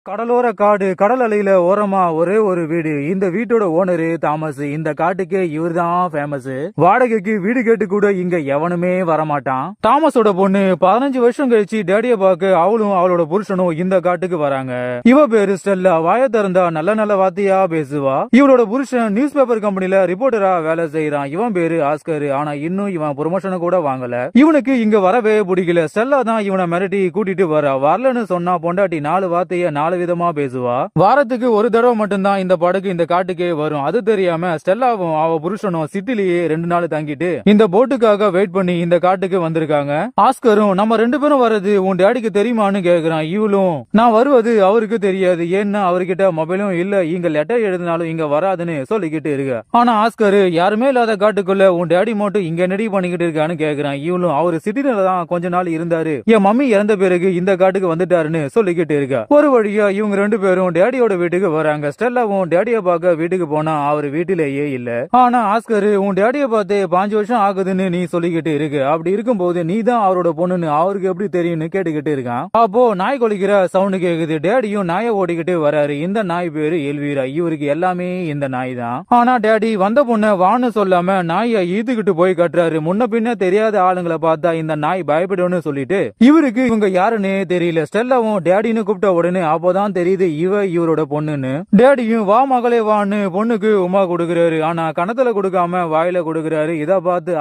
கடலோர காடு, கடல் அலையில ஓரமா ஒரே ஒரு வீடு. இந்த வீட்டோட ஓனரு தாமஸ். இந்த காட்டுக்கே இவர்தான் ஃபேமஸ். வாடகைக்கு வீடு கேட்டு கூட இங்க எவனுமே வரமாட்டான். தாமஸோட பொண்ணு 15 வருஷம் கழிச்சு டேடிய பார்க்க அவளும் அவளோட புருஷனும் இந்த காட்டுக்கு வராங்க. இவ பேரு ஸ்டெல்லா. வாய திறந்தா நல்ல நல்ல வார்த்தையா பேசுவா. இவளோட புருஷன் நியூஸ் பேப்பர் கம்பெனில ரிப்போர்ட்டரா வேலை செய்யறான். இவன் பேரு ஆஸ்கர். ஆனா இன்னும் இவன் ப்ரொமோஷன் கூட வாங்கல. இவனுக்கு இங்க வரவே பிடிக்கல. ஸ்டெல்லா தான் இவனை மிரட்டி கூட்டிட்டு வரா. வரலன்னு சொன்னா பொண்டாட்டி 4 வார்த்தைய 4 விதமா பேசுவா. வாரத்துக்கு ஒரு தடவை மட்டும்தான் இந்த படகு இந்த காட்டுக்கே வரும். அது தெரியாம ஸ்டெல்லாவும் அவ புருஷனும் சிட்டிலேயே 2 நாள் தங்கிட்டு இந்த போட்டுக்காக வெயிட் பண்ணி இந்த காட்டுக்கு வந்திருக்காங்க. ஆஸ்கரும் நம்ம 2 பேரும் வர்றது உன் டேடிக்கு தெரியுமான்னு கேக்குறான். இவளும் நான் வருவது அவருக்கு தெரியாது, ஏன்னா அவர்கிட்ட மொபைலும் இல்ல, இங்க லெட்டர் எழுதினாலும் இங்க வராதுன்னு சொல்லிக்கிட்டு இருக்க. ஆனா ஆஸ்கர் யாருமே இல்லாத காட்டுக்குள்ள உன் டேடி மட்டும் இங்க நெடி பண்ணிக்கிட்டு இருக்கான்னு கேக்குறான். இவளும் அவரு சிட்டில தான் கொஞ்ச நாள் இருந்தாரு, என் மம்மி இறந்த பிறகு இந்த காட்டுக்கு வந்துட்டாருன்னு சொல்லிக்கிட்டு இருக்க. ஒரு வழியா இவங்க 2 பேரும் டேடியோட வீட்டுக்கு வராங்க. ஸ்டெல்லாவும் டேடிய பார்க்க வீட்டுக்கு போனா அவர் வீட்டிலேயே இல்ல. ஆனா ஆஸ்கர் உன் டேடிய பார்த்து 5 வருஷம் ஆகுதுன்னு நீ சொல்லிக்கிட்டு இருக்கு, அப்படி இருக்கும்போது நீ தான் அவரோட பொண்ணுன்னு அவருக்கு எப்படி தெரியும்னு கேட்டுக்கிட்டு இருக்கான். அப்போ நாய் கொலிக்கிற சவுண்ட் கேக்குது. டேடியும் நாயை ஓடிக்கிட்டு வராரு. இந்த நாய் பேரு எல்வீரா. இவருக்கு எல்லாமே இந்த நாய் தான். ஆனா டேடி வந்த பொண்ண வான்னு சொல்லாம நாயை ஈத்துக்கிட்டு போய் கட்டுறாரு. முன்ன பின்ன தெரியாத ஆளுங்களை பார்த்தா இந்த நாய் பயப்படும்னு சொல்லிட்டு இவருக்கு இவங்க யாருன்னே தெரியல. ஸ்டெல்லாவும் டேடின்னு கூப்பிட்ட உடனே அப்போதான் தெரியுது இவரோட பொண்ணுன்னு. டேடியும் வா மகளே வான்னு பொண்ணுக்கு உமா கொடுக்கறாரு. ஆனா கணத்துல கொடுக்காம வாயில கொடுக்கறாரு. இத பார்த்து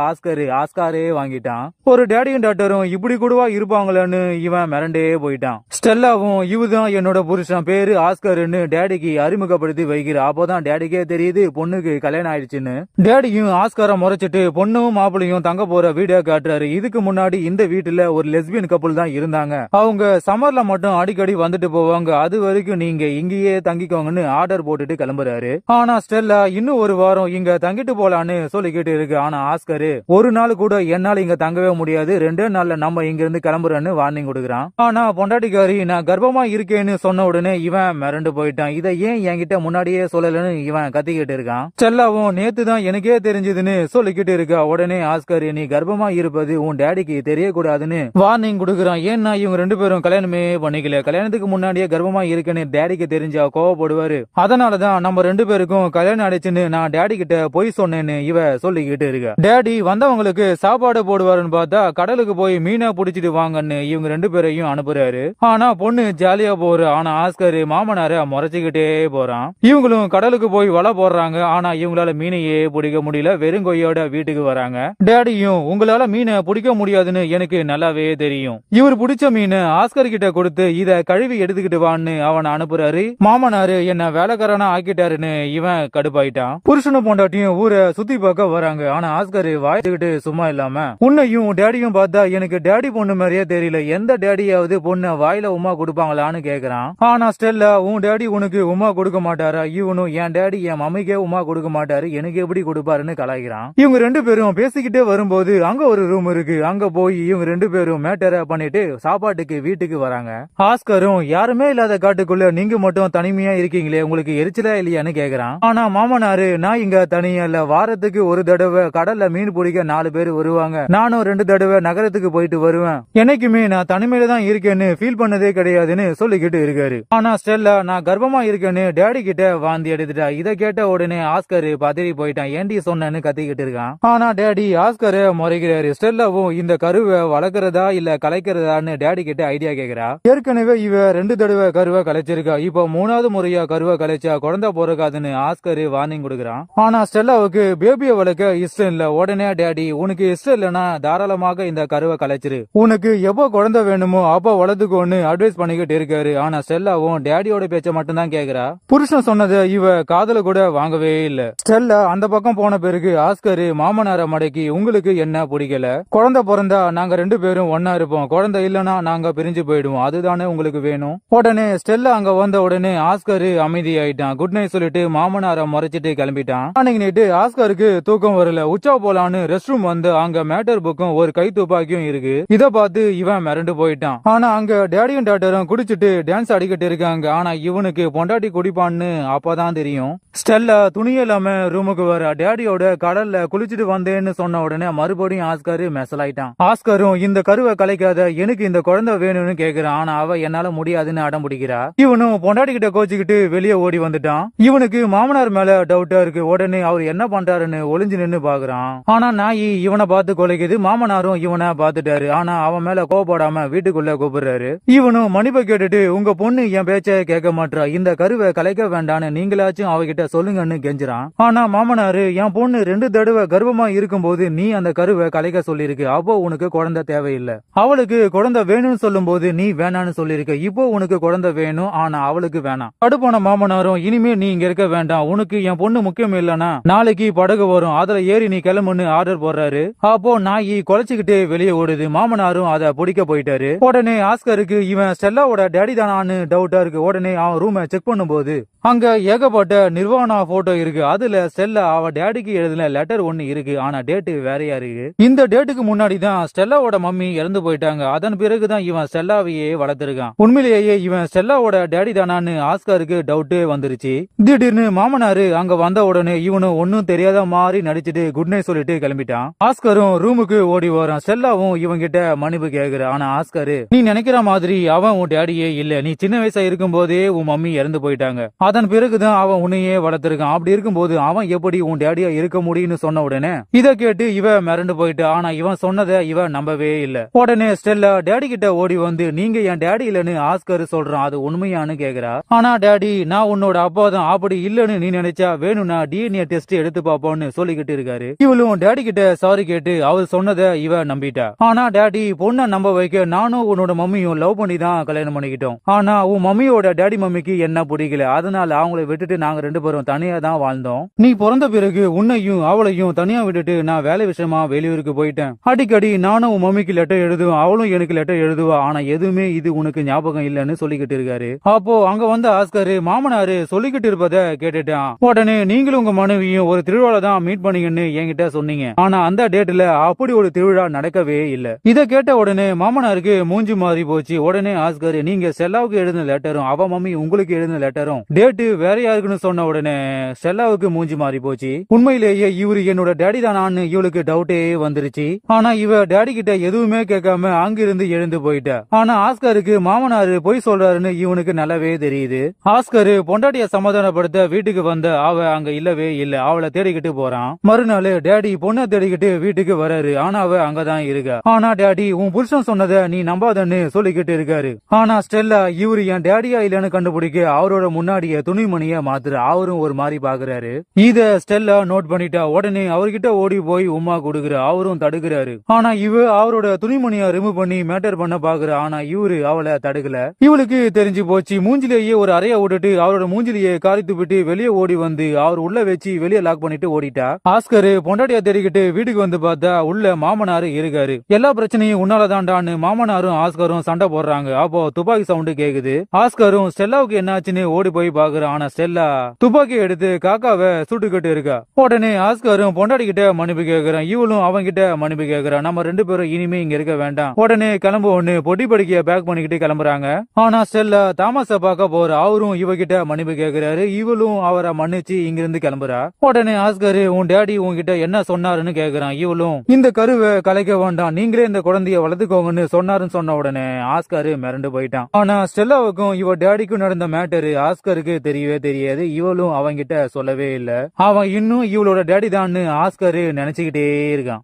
ஆஸ்காரே வாங்கிட்டான். ஒரு டேடியும் டாக்டரும் இப்படி கூடவா இருப்பாங்களேன்னு இவன் மிரண்டே போயிட்டான். ஸ்டெல்லாவும் இவதான் என்னோட புருஷன், பேரு ஆஸ்கர்னு டேடிக்கு அறிமுகப்படுத்தி வைக்கிற. அப்போதான் டேடிக்கே தெரியுது பொண்ணுக்கு கல்யாணம் ஆயிடுச்சுன்னு. டேடியும் ஆஸ்கார முறைச்சிட்டு பொண்ணும் மாப்பிளையும் தங்க போற வீடியோ காட்டுறாரு. இதுக்கு முன்னாடி இந்த வீட்டுல ஒரு லெஸ்பியன் கப்புள் தான் இருந்தாங்க. அவங்க சம்மர்ல மட்டும் அடிக்கடி வந்துட்டு போவாங்க. அது வரைக்கும் நீங்க இங்கேயே தங்கிக்கோங்கன்னு ஆர்டர் போட்டுட்டு கிளம்புறாரு. ஆனா ஸ்டெல்லா இன்னும் ஒரு வாரம் இங்க தங்கிட்டு போலான்னு சொல்லிக்கிட்டு இருக்கு. ஆனா ஆஸ்கர் ஒரு நாள் கூட என்னால இங்க தங்கவே முடியாது, 2 நாள்ல நம்ம இங்க இருந்து கிளம்புறன்னு வார்னிங் கொடுக்கறான். ஆனா பொண்டாட்டிக்காரி நான் கர்ப்பமா இருக்கேன்னு சொன்ன உடனே இவன் மிரண்டு போயிட்டான். இதை ஏன் என்கிட்ட முன்னாடியே சொல்லலன்னு இவன் கத்திக்கிட்டு இருக்கான். ஸ்டெல்லாவும் நேத்து தான் எனக்கே தெரிஞ்சதுன்னு சொல்லிக்கிட்டு இருக்கா. உடனே ஆஸ்கர் நீ கர்ப்பமா இருப்பது உன் டேடிக்கு தெரியக்கூடாதுன்னு வார்னிங் கொடுக்கறான். ஏன்னா இவங்க 2 பேரும் கல்யாணமே பண்ணிக்கல. கல்யாணத்துக்கு முன்னாடியே கர்ப்பமா இருக்குன்னு டேடிக்கு தெரிஞ்சா கோவப்படுவாரு. அதனாலதான் நம்ம 2 பேருக்கும் கல்யாணம் ஆயிடுச்சுன்னு நான் டேடி கிட்ட போய் சொன்னேன்னு இவ சொல்லிக்கிட்டு இருக்க. டேடி வந்தவங்களுக்கு சாப்பாடு போடுவாருன்னு பார்த்தா கடலுக்கு போய் மீனை புடிச்சிட்டு வாங்கன்னு இவங்க 2 பேரையும் அனுப்புறாரு. ஆனா பொண்ணு ஜாலியா போற. ஆனா ஆஸ்கர் மாமனார முறைச்சுக்கிட்டே போறான். இவங்களும் கடலுக்கு போய் வலை போடுறாங்க. ஆனா இவங்களால மீனையே பிடிக்க முடியல. வெறும் கொய்யோட வீட்டுக்கு வராங்க. டேடியும் உங்களால மீனை பிடிக்க முடியாதுன்னு எனக்கு நல்லாவே தெரியும், இவர் பிடிச்ச மீன் ஆஸ்கர் கிட்ட கொடுத்து இத கழுவி எடுத்துக்கிட்டு வான்னு அவன் அனுப்புறாரு. மாமனாரு என்ன வேலைக்காரனா ஆக்கிட்டாருன்னு இவன் கடுப்பாயிட்டான். புருஷனும் பொண்டாட்டியும் ஊரை சுத்தி பார்க்க வராங்க. ஆனா ஆஸ்கர் வாய்த்துக்கிட்டு சும்மா இல்லாம உன்னையும் டேடியும் பார்த்தா எனக்கு டேடி பொண்ணு மாதிரியே தெரியல, எந்த டேடியாவது பொண்ணு வாயில உமா கொடுப்பாங்களான்னு கேக்குறான். ஆனா ஸ்டெல்லா உன் டேடி உனக்கு உமா கொடுக்க மாட்டாரா, இவனும் என் டேடி என் மம்மிக்கே உமா கொடுக்க மாட்டாரு, எனக்கு எப்படி கொடுப்பாருன்னு கலாய்க்கிறான். இவங்க 2 பேரும் பேசிக்கிட்டே வரும்போது அங்க ஒரு ரூம் இருக்கு. அங்க போய் இவங்க 2 பேரும் மேட்டரை பண்ணிட்டு சாப்பாட்டுக்கு வீட்டுக்கு வராங்க. ஆஸ்கரும் யாருமே இல்லாத காட்டுக்குள்ள நீங்க மட்டும் தனிமையா இருக்கீங்களே, உங்களுக்கு எரிச்சலா இல்லையான்னு கேக்குறான். ஆனா மாமனாரு நான் இங்க தனியா இல்ல, வாரத்துக்கு ஒரு தடவை கடல்ல மீன் பிடிக்க 4 பேர் வருவாங்க, நானும் 2 தடவை நகரத்துக்கு போயிட்டு வருவேன், என்னைக்குமே நான் தனிமையில தான் இருக்கேன்னு ஃபீல் பண்ணதே கிடையாதுன்னு சொல்லிக்கிட்டு இருக்காரு. ஆனா ஸ்டெல்லா நான் கர்ப்பமா இருக்கேன்னு டேடி கிட்ட வாந்தி எடுத்துட்டா. இதை கேட்ட உடனே ஆஸ்கர் பதறி போயிட்டான். ஏண்டி சொன்னேன்னு கத்திக்கிட்டு இருக்கான். ஆனா டேடி ஆஸ்கர முறைக்கிறாரு. ஸ்டெல்லாவும் இந்த கருவை வளர்க்கறதா இல்ல கலைக்கிறதான்னு டேடி கிட்ட ஐடியா கேக்குறா. ஏற்கனவே இவ 2 தடவை கருவை கலைச்சிருக்கா, இப்போ 3வது முறையா கருவை கலைச்சா குழந்தை பிறக்காதுன்னு ஆஸ்கர் வார்னிங் கொடுக்கறான். ஆனா ஸ்டெல்லாவுக்கு பேபியை வளர்க்க இஷ்டம் இல்ல. உடனே டேடி உனக்கு இஷ்டம் இல்லனா தாராளமாக இந்த கருவை கலைச்சிரு, உனக்கு எப்போ குழந்தை வேணுமோ அப்போ வளர்த்துக்கோன்னு அட்வைஸ் பண்ணிக்கிட்டு இருக்காரு. ஆனா ஸ்டெல்லாவும் டேடியோட பேச்ச மட்டும் தான் கேக்குறா. புருஷன் சொன்னதை இவ காதல கூட வாங்கவே இல்ல. ஸ்டெல்லா அந்த பக்கம் போன பிறகு ஆஸ்கர் மாமனார மடக்கி உங்களுக்கு என்ன பிடிக்கல, குழந்தை பிறந்தா நாங்க 2 பேரும் ஒன்னா இருப்போம், குழந்தை இல்லனா நாங்க பிரிஞ்சு போயிடுவோம், அதுதானே உங்களுக்கு வேணும். உடனே ஸ்டெல்லா அங்க வந்த உடனே ஆஸ்கர் அமைதி ஆயிட்டான். குட் நைட் சொல்லிட்டு மாமனார முறைச்சிட்டு கிளம்பிட்டான். அன்னைக்கு நைட்டு ஆஸ்கருக்கு தூக்கம் வரல. உச்சா போலான்னு ரெஸ்ட் ரூம் வந்து அங்க மேட்டர் புக்கும் ஒரு கை துப்பாக்கியும் இருக்கு. இத பார்த்து இவன் மிரண்டு போயிட்டான். ஆனா அங்க டேடியும் டாக்டரும் குடிச்சிட்டு டான்ஸ் அடிக்கிட்டு இருக்காங்க. ஆனா இவனுக்கு பொண்டாட்டி குடிப்பான்னு அப்பதான் தெரியும். ஸ்டெல்லா துணி இல்லாம ரூமுக்கு வர. டேடியோட கடல்ல குளிச்சுட்டு வந்தேன்னு சொன்ன உடனே மறுபடியும் ஆஸ்கர் மெசலாயிட்டான். ஆஸ்கரும் இந்த கருவை கலைக்காத, எனக்கு இந்த குழந்தை வேணும்னு கேக்குறான். ஆனா அவ என்னால முடியாதுன்னு அடம் பிடிக்கிறா. இவனும் பொண்டாட்டி கிட்ட கோச்சுக்கிட்டு வெளியே ஓடி வந்துட்டான். இவனுக்கு மாமனார் மேல டவுட்டா இருக்கு. உடனே அவர் என்ன பண்றாருன்னு ஒளிஞ்சு நின்னு பாக்குறான். ஆனா நாயி இவனை பார்த்து கொலைக்குது. மாமனாரும் இவனை பாத்துட்டாரு. ஆனா அவன் மேல கோவப்படாம வீட்டுக்குள்ள கூப்பிடுறாரு. இவனும் மன்னிப்பை கேட்டுட்டு உங்க பொண்ணு என் பேச்ச கேட்க மாட்டா, இந்த கருவை கலைக்க வேண்டான்னு நீங்களாச்சும் அவகிட்ட சொல்லுங்கன்னு கெஞ்சுறான். ஆனா மாமனாரு என் பொண்ணு 2 தடவை கர்ப்பமா இருக்கும்போது நீ அந்த கருவை கலைக்க சொல்லிருக்கு. அப்போ உனக்கு குழந்தை தேவையில்லை. அவளுக்கு குழந்தை வேணும்னு சொல்லும் போது நீ வேணான்னு சொல்லிருக்க. இப்போ உனக்கு குழந்தை வேணும், ஆனா அவளுக்கு வேணாம். கடுப்பான மாமனாரும் இனிமே நீ இங்க இருக்க வேண்டாம், உனக்கு என் பொண்ணு முக்கியம் இல்லனா நாளைக்கு படகு வரும், அதுல ஏறி நீ கிளம்புன்னு ஆர்டர் போடுறாரு. அப்போ நாயி குலைச்சுக்கிட்டே வெளியே ஓடுது. மாமனாரும் அதை பிடிக்க போயிட்டாரு. உடனே ஆஸ்கருக்கு இவன் ஸ்டெல்லாவோட டேடி தானான்னு டவுட்டா இருக்கு. உடனே அவன் ரூமை செக் பண்ணும்போது அங்க ஏகப்பட்ட நிர்வாணா போட்டோ இருக்கு. அதுல ஸ்டெல்லா அவ டேடிக்கு எழுதின லெட்டர் ஒன்னு இருக்கு. ஆனா டேட்டு வேறையா இருக்கு. இந்த டேட்டுக்கு முன்னாடி தான் ஸ்டெல்லாவோட மம்மி இறந்து போயிட்டாங்க. அதன் பிறகுதான் இவன் ஸ்டெல்லாவையே வளர்த்திருக்கான். உண்மையிலேயே இவன் ஸ்டெல்லாவோட டேடி தானான்னு ஆஸ்கருக்கு டவுட்டே வந்துருச்சு. திடீர்னு மாமனாரு அங்க வந்த உடனே இவனும் ஒன்னும் தெரியாத மாதிரி நடிச்சிட்டு குட் நைட் சொல்லிட்டு கிளம்பிட்டான். ஆஸ்கரும் ரூமுக்கு ஓடி வரான். ஸ்டெல்லாவும் இவங்கிட்ட மன்னிப்பு கேக்குற. ஆனா ஆஸ்கரு நீ நினைக்கிற மாதிரி அவன் உன் டேடியே இல்ல, நீ சின்ன வயசா இருக்கும் போதே உன் மம்மி இறந்து போயிட்டாங்க. அதன் பிறகுதான் அவன் உன்னையே வளர்த்திருக்கான். அப்படி இருக்கும்போது அவன் எப்படி உன் டேடியா இருக்க முடியும்னு சொன்ன உடனே இத கேட்டு இவ மிரண்டு போயிட்டு. ஆனா இவன் சொன்னதை இவ நம்பவே இல்ல. உடனே ஸ்டெல்லா டேடி கிட்ட ஓடி வந்து நீங்க என் டேடி இல்லன்னு ஆஸ்கர் சொல்றான், அது உண்மையானு கேக்குறா. ஆனா டேடி நான் உன்னோட அப்பா தான், அப்படி இல்லன்னு நீ நினைச்சா வேணும்னா டிஎன்ஏ டெஸ்ட் எடுத்து பாப்போம்னு சொல்லிக்கிட்டு இருக்காரு. இவளும் டேடி கிட்ட சாரி கேட்டு அவர் சொன்னதை இவ நம்பிட்டா. ஆனா டேடி பொண்ணை நம்ப வைக்க நானும் உன்னோட மம்மியும் லவ் பண்ணி தான் கல்யாணம் பண்ணிக்கிட்டோம். ஆனா உன் மம்மியோட டேடி மம்மிக்கு என்ன பிடிக்கல, அதனால அவங்களை விட்டுட்டு நாங்க 2 பேரும் தனியா தான் வாழ்ந்தோம். நீ பிறந்த பிறகு உன்னையும் அவளையும் தனியா விட்டுட்டு நான் வேலை விஷயமா வெளியூருக்கு போயிட்டேன். அடிக்கடி நானும் உன் மம்மிக்கு லெட்டர் எழுதுவேன், அவளும் எனக்கு லெட்டர் எழுதுவா. ஆனா எதுவுமே இது உனக்கு ஞாபகம் இல்லன்னு சொல்லிக்கிட்டு இருக்காரு. அப்போ அங்க வந்த ஆஸ்கர் மாமனாரு சொல்லிக்கிட்டு இருப்பத கேட்டுட்டான். உடனே நீங்களும் உங்க மனைவியும் ஒரு திருவிழா தான் மீட் பண்ணீங்கன்னு என்கிட்ட சொன்னீங்க. ஆனா அந்த டேட்ல அப்படி ஒரு திருவிழா நடக்கவே இல்ல. இத கேட்ட உடனே மாமனாருக்கு மூஞ்சி மாறி போச்சு. உடனே ஆஸ்கர் நீங்க செல்லாவுக்கு எழுதின லெட்டரும் அவ மம்மி உங்களுக்கு எழுதின லெட்டரும் டேட்டு வேற யாருக்குன்னு சொன்ன உடனே ஸ்டெல்லாவுக்கு மூஞ்சி மாறி போச்சு. உண்மையிலேயே இவரு என்னோட டேடி தானான்னு இவளுக்கு டவுட்டே வந்துருச்சு. ஆனா இவ டேடி கிட்ட எதுவுமே கேட்காம அங்கிருந்து எழுந்து போயிட்டா. ஆனா ஆஸ்கருக்கு மாமனாரு பொய் சொல்றாருன்னு இவனுக்கு நல்லாவே தெரியுது. ஆஸ்கரு பொண்டாட்டிய சமாதானப்படுத்த வீட்டுக்கு வந்த அவ அங்க இல்லவே இல்ல. அவளை தேடிக்கிட்டு போறான். மறுநாள் டேடி பொண்ணை தேடிக்கிட்டு வீட்டுக்கு வராரு. ஆனா அவ அங்கதான் இருக்கா. ஆனா டேடி உன் புருஷன் சொன்னதை நீ நம்பாதன்னு சொல்லிக்கிட்டு இருக்காரு. ஆனா ஸ்டெல்லா இவரு என் டேடியா இல்லன்னு கண்டுபிடிக்க அவரோட முன்னாடியே துணிமணிய மாத்துற. அவரும் ஒரு மாதிரி பாக்குறாரு. இத ஸ்டெல்லா நோட் பண்ணிட்டா. உடனே அவர்கிட்ட ஓடி போய் உமா கொடுக்குற. அவரும் தடுக்கிறாரு. ஆனா இவ அவரோட துணிமணிய ரிமூவ் பண்ணி மேட்டர் பண்ண பாக்குற. ஆனா இவரு அவளை தடுக்கல. இவளுக்கு தெரிஞ்சு போச்சு. மூஞ்சிலேயே ஒரு அறைய விட்டுட்டு அவரோட மூஞ்சிலேயே காரி துப்பிட்டு வெளியே ஓடி வந்து அவர் உள்ள வச்சு வெளியே லாக் பண்ணிட்டு ஓடிட்டா. ஆஸ்கர் பொண்டாட்டியா தேடிக்கிட்டு வீட்டுக்கு வந்து பார்த்தா உள்ள மாமனாரு இருக்காரு. எல்லா பிரச்சனையும் உன்னாலதான்டான்னு மாமனாரும் ஆஸ்கரும் சண்டை போடுறாங்க. அப்போ துப்பாக்கி சவுண்டு கேக்குது. ஆஸ்கரும் ஸ்டெல்லாவுக்கு என்னாச்சுன்னு ஓடி போய் பாக்குறான். ஆனா ஸ்டெல்லா துப்பாக்கி எடுத்து காக்காவை சுட்டுக்கிட்டு இருக்கா. உடனே ஆஸ்கரும் பொண்டாடி கிட்ட மன்னிப்பு கேக்குறான். இவளும் அவங்க கிட்ட மன்னிப்பு கேக்குறான். நம்ம 2 பேரும் இனிமே இங்க இருக்க வேண்டாம், உடனே கிளம்பு ஒண்ணு பொட்டி படிக்க பேக் பண்ணிக்கிட்டு கிளம்புறாங்க. ஆனா ஸ்டெல்லா தாமஸ பார்க்க போற. அவரும் இவகிட்ட மன்னிப்பு கேக்குறாரு. இவளும் அவரை மன்னிச்சு இங்கிருந்து கிளம்புறா. உடனே ஆஸ்கர் உன் டேடி உன்கிட்ட என்ன சொன்னாருன்னு கேக்குறான். இவளும் இந்த கருவை கலைக்க வேண்டாம், நீங்களே இந்த குழந்தைய வளர்த்துக்கோங்கன்னு சொன்னாருன்னு சொன்ன உடனே ஆஸ்கர் மிரண்டு போயிட்டான். ஆனா ஸ்டெல்லாவுக்கும் இவ டேடிக்கும் நடந்த மேட்டரு ஆஸ்கருக்கு தெரியவே தெரியாது. இவளும் அவங்கிட்ட சொல்லவே இல்ல. அவன் இன்னும் இவளோட டேடி தான் ஆஸ்கர் நினைச்சுக்கிட்டே இருக்கான்.